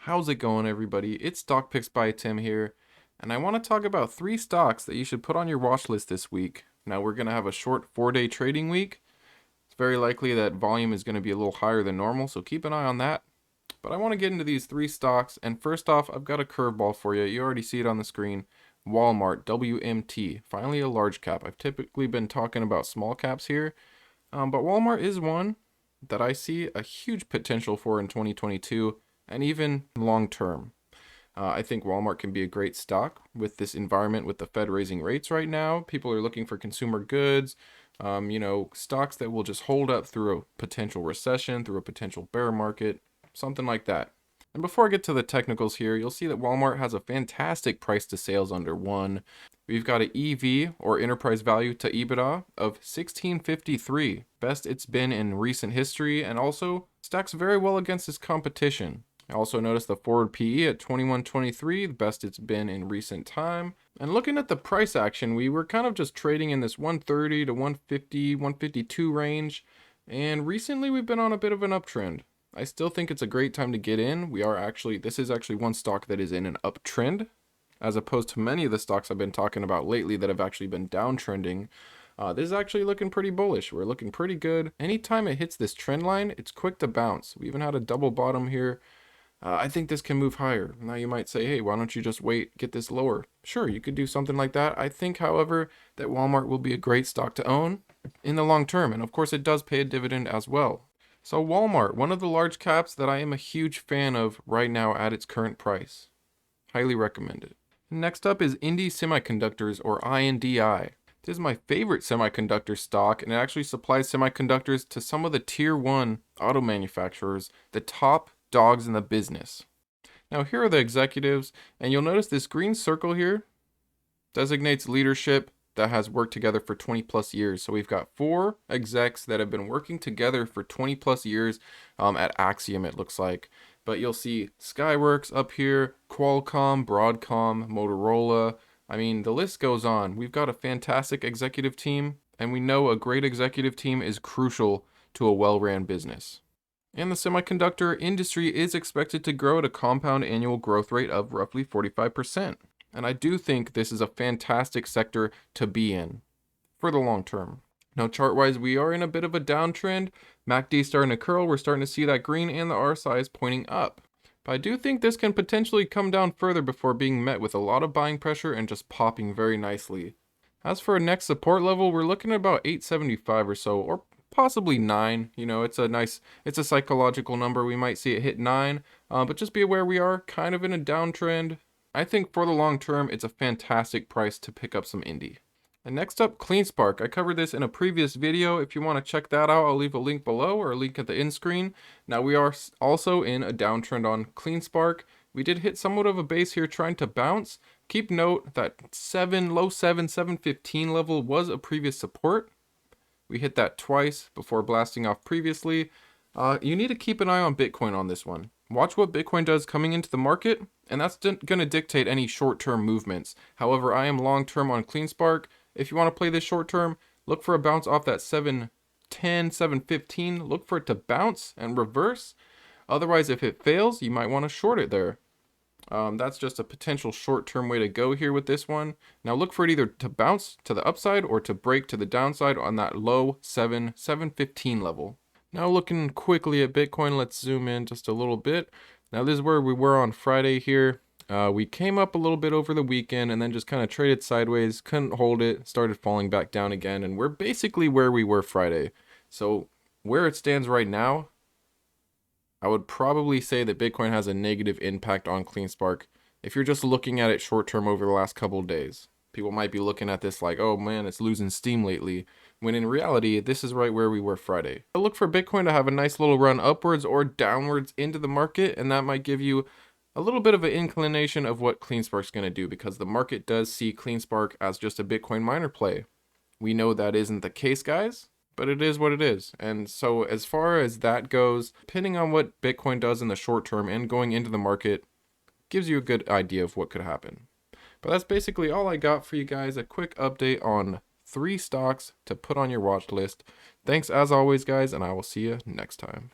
How's it going, everybody? It's Stock Picks by Tim here, and I want to talk about 3 stocks that you should put on your watch list this week. Now, we're going to have a short 4-day trading week. It's very likely that volume is going to be a little higher than normal, so keep an eye on that. But I want to get into these 3 stocks, and first off, I've got a curveball for you. You already see it on the screen. Walmart, WMT, finally a large cap. I've typically been talking about small caps here, but Walmart is one that I see a huge potential for in 2022 and even long term. I think Walmart can be a great stock with this environment with the Fed raising rates right now. People are looking for consumer goods, stocks that will just hold up through a potential recession, through a potential bear market, something like that. And before I get to the technicals here, you'll see that Walmart has a fantastic price to sales under 1. We've got an EV, or enterprise value to EBITDA, of 1653, best it's been in recent history, and also stacks very well against its competition. I also noticed the forward PE at 21.23, the best it's been in recent time. And looking at the price action, we were kind of just trading in this 130 to 150, 152 range, and recently we've been on a bit of an uptrend. I still think it's a great time to get in. This is actually one stock that is in an uptrend, as opposed to many of the stocks I've been talking about lately that have actually been downtrending. This is actually looking pretty bullish. We're looking pretty good. Anytime it hits this trend line, it's quick to bounce. We even had a double bottom here. I think this can move higher. Now you might say, hey, why don't you just wait, get this lower? Sure, you could do something like that. I think, however, that Walmart will be a great stock to own in the long term. And of course, it does pay a dividend as well. So Walmart, one of the large caps that I am a huge fan of right now at its current price. Highly recommend it. Next up is INDI Semiconductors, or INDI. This is my favorite semiconductor stock, and it actually supplies semiconductors to some of the tier 1 auto manufacturers, the top dogs in the business. Now here are the executives, and you'll notice this green circle here designates leadership that has worked together for 20 plus years. So we've got 4 execs that have been working together for 20 plus years at Axiom, it looks like. But you'll see Skyworks up here, Qualcomm, Broadcom, Motorola. I mean, the list goes on. We've got a fantastic executive team, and we know a great executive team is crucial to a well-ran business. And the semiconductor industry is expected to grow at a compound annual growth rate of roughly 45%. And I do think this is a fantastic sector to be in for the long term. Now, chart-wise, we are in a bit of a downtrend. MACD starting to curl. We're starting to see that green and the RSI is pointing up. But I do think this can potentially come down further before being met with a lot of buying pressure and just popping very nicely. As for our next support level, we're looking at about 875 or so, or possibly 9. It's a psychological number. We might see it hit 9, but just be aware we are kind of in a downtrend. I think for the long term, it's a fantastic price to pick up some Indie. And next up, CleanSpark. I covered this in a previous video. If you want to check that out, I'll leave a link below or a link at the end screen. Now we are also in a downtrend on CleanSpark. We did hit somewhat of a base here trying to bounce. Keep note that low 715 level was a previous support. We hit that twice before blasting off previously. You need to keep an eye on Bitcoin on this one. Watch what Bitcoin does coming into the market, and that's going to dictate any short-term movements. However, I am long-term on CleanSpark. If you want to play this short-term, look for a bounce off that 710, 715. Look for it to bounce and reverse. Otherwise, if it fails, you might want to short it there. That's just a potential short-term way to go here with this one. Now look for it either to bounce to the upside or to break to the downside on that low 715 level. Now looking quickly at Bitcoin, let's zoom in just a little bit. Now this is where we were on Friday here. We came up a little bit over the weekend and then just kind of traded sideways, couldn't hold it, started falling back down again, and we're basically where we were Friday. So where it stands right now, I would probably say that Bitcoin has a negative impact on CleanSpark if you're just looking at it short term over the last couple of days. People might be looking at this like, oh man, it's losing steam lately, when in reality, this is right where we were Friday. I look for Bitcoin to have a nice little run upwards or downwards into the market, and that might give you a little bit of an inclination of what CleanSpark's going to do, because the market does see CleanSpark as just a Bitcoin miner play. We know that isn't the case, guys, but it is what it is. And so as far as that goes, depending on what Bitcoin does in the short term and going into the market, gives you a good idea of what could happen. But that's basically all I got for you guys. A quick update on 3 stocks to put on your watch list. Thanks as always, guys, and I will see you next time.